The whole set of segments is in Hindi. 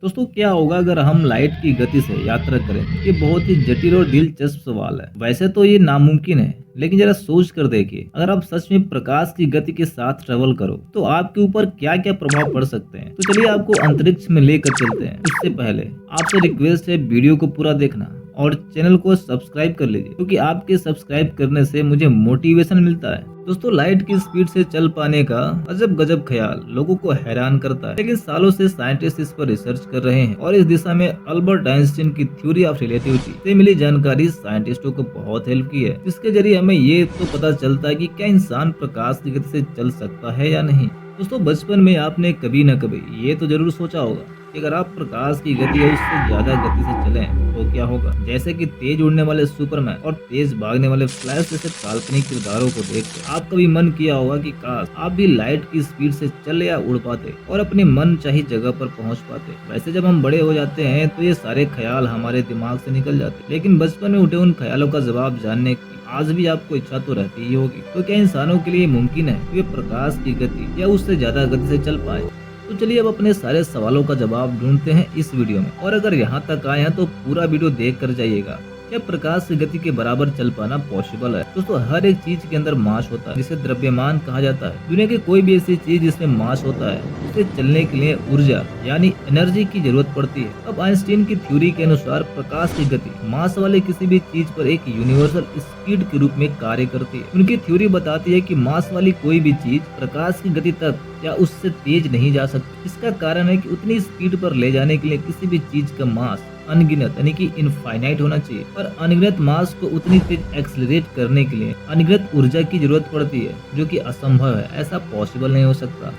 दोस्तों क्या होगा अगर हम लाइट की गति से यात्रा करें? ये बहुत ही जटिल और दिलचस्प सवाल है। वैसे तो ये नामुमकिन है, लेकिन जरा सोच कर देखिए, अगर आप सच में प्रकाश की गति के साथ ट्रेवल करो, तो आपके ऊपर क्या-क्या प्रभाव पड़ सकते हैं। तो चलिए आपको अंतरिक्ष में लेकर चलते हैं। उससे पहले आपसे रिक्वेस्ट है वीडियो को पूरा देखना और चैनल को सब्सक्राइब कर लीजिए, क्योंकि आपके सब्सक्राइब करने से मुझे मोटिवेशन मिलता है। दोस्तों लाइट की स्पीड से चल पाने का अजब गजब ख्याल लोगों को हैरान करता है, लेकिन सालों से साइंटिस्ट इस पर रिसर्च कर रहे हैं और इस दिशा में अल्बर्ट आइंस्टीन की थ्योरी ऑफ रिलेटिविटी से मिली जानकारी साइंटिस्टों को बहुत हेल्प की है, जिसके जरिए हमें ये तो पता चलता है कि क्या इंसान प्रकाश की गति से चल सकता है या नहीं। दोस्तों बचपन में आपने कभी न कभी ये तो जरूर सोचा होगा कि अगर आप प्रकाश की गति या उससे ज्यादा गति से चलें तो क्या होगा। जैसे कि तेज उड़ने वाले सुपरमैन और तेज भागने वाले फ्लैश जैसे काल्पनिक किरदारों को देखकर आप कभी मन किया होगा कि काश आप भी लाइट की स्पीड से चल या उड़ पाते और अपने मन चाही जगह पर पहुंच पाते। वैसे जब हम बड़े हो जाते हैं तो ये सारे ख्याल हमारे दिमाग से निकल जाते, लेकिन बचपन में उठे उन ख्यालों का जवाब जानने की आज भी आपको इच्छा तो रहती ही होगी। तो क्या इंसानों के लिए मुमकिन है कि वे प्रकाश की गति या उससे ज्यादा गति से चल पाए? तो चलिए अब अपने सारे सवालों का जवाब ढूंढते हैं इस वीडियो में, और अगर यहाँ तक आए हैं तो पूरा वीडियो देख कर जाइएगा। क्या प्रकाश की गति के बराबर चल पाना पॉसिबल है? दोस्तों हर एक चीज के अंदर मास होता है, जिसे द्रव्यमान कहा जाता है। दुनिया की कोई भी ऐसी चीज जिसमें मास होता है, उसे चलने के लिए ऊर्जा यानी एनर्जी की जरूरत पड़ती है। अब आइंस्टीन की थ्योरी के अनुसार प्रकाश की गति मास वाले किसी भी चीज पर एक यूनिवर्सल स्पीड के रूप में कार्य करती है। उनकी थ्योरी बताती है कि मास वाली कोई भी चीज प्रकाश की गति तक या उससे तेज नहीं जा सकती। इसका कारण है कि उतनी स्पीड पर ले जाने के लिए किसी भी चीज का मास अनगिनत यानी कि इनफाइनाइट होना चाहिए, पर अनगिनत मास को उतनी तेज एक्सेलरेट करने के लिए अनगिनत ऊर्जा की जरूरत पड़ती है, जो कि असंभव है। ऐसा पॉसिबल नहीं हो सकता।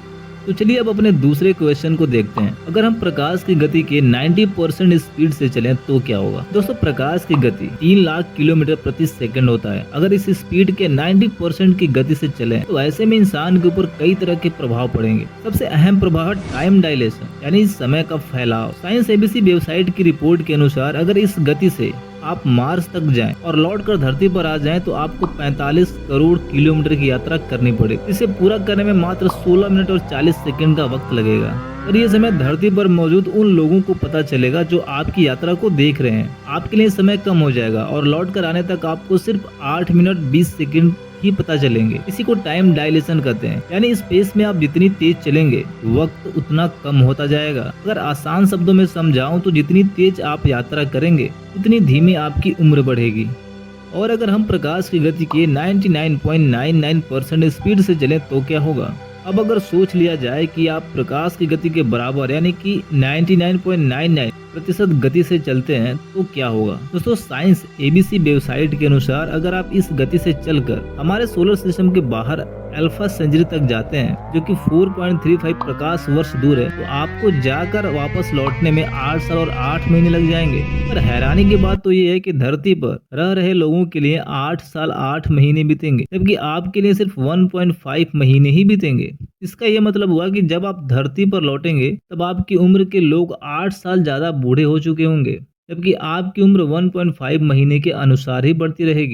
तो चलिए अब अपने दूसरे क्वेश्चन को देखते हैं। अगर हम प्रकाश की गति के 90% स्पीड से चलें तो क्या होगा। दोस्तों प्रकाश की गति 3 लाख किलोमीटर प्रति सेकंड होता है। अगर इस स्पीड के 90% की गति से चलें तो ऐसे में इंसान के ऊपर कई तरह के प्रभाव पड़ेंगे। सबसे अहम प्रभाव टाइम डायलेशन यानी समय का फैलाव। साइंस एबीसी वेबसाइट की रिपोर्ट के अनुसार अगर इस गति से आप मार्स तक जाएं और लौट कर धरती पर आ जाएं तो आपको 45 करोड़ किलोमीटर की यात्रा करनी पड़ेगी। इसे पूरा करने में मात्र 16 मिनट और 40 सेकंड का वक्त लगेगा, और ये समय धरती पर मौजूद उन लोगों को पता चलेगा जो आपकी यात्रा को देख रहे हैं। आपके लिए समय कम हो जाएगा और लौट कर आने तक आपको सिर्फ 8 मिनट 20 सेकंड ही पता चलेंगे। इसी को टाइम डायलेशन कहते हैं, यानी स्पेस में आप जितनी तेज चलेंगे वक्त उतना कम होता जाएगा। अगर आसान शब्दों में समझाऊं तो जितनी तेज आप यात्रा करेंगे उतनी धीमी आपकी उम्र बढ़ेगी। और अगर हम प्रकाश की गति के 99.99% स्पीड से चलें तो क्या होगा। अब अगर सोच लिया जाए कि आप प्रकाश की गति के बराबर यानी कि 99.99% गति से चलते हैं तो क्या होगा। दोस्तों साइंस एबीसी वेबसाइट के अनुसार अगर आप इस गति से चलकर हमारे सोलर सिस्टम के बाहर अल्फा सेंचुरी तक जाते हैं, जो कि 4.35 प्रकाश वर्ष दूर है, तो आपको जाकर वापस लौटने में 8 साल और 8 महीने लग जाएंगे। पर हैरानी की बात तो ये है कि धरती पर रह रहे लोगों के लिए 8 साल 8 महीने बीतेंगे, जबकि आपके लिए सिर्फ 1.5 महीने ही बीतेंगे। इसका ये मतलब हुआ कि जब आप धरती पर लौटेंगे तब आपकी उम्र के लोग 8 साल ज्यादा बूढ़े हो चुके होंगे, जबकि आपकी उम्र 1.5 महीने के अनुसार ही बढ़ती रहेगी।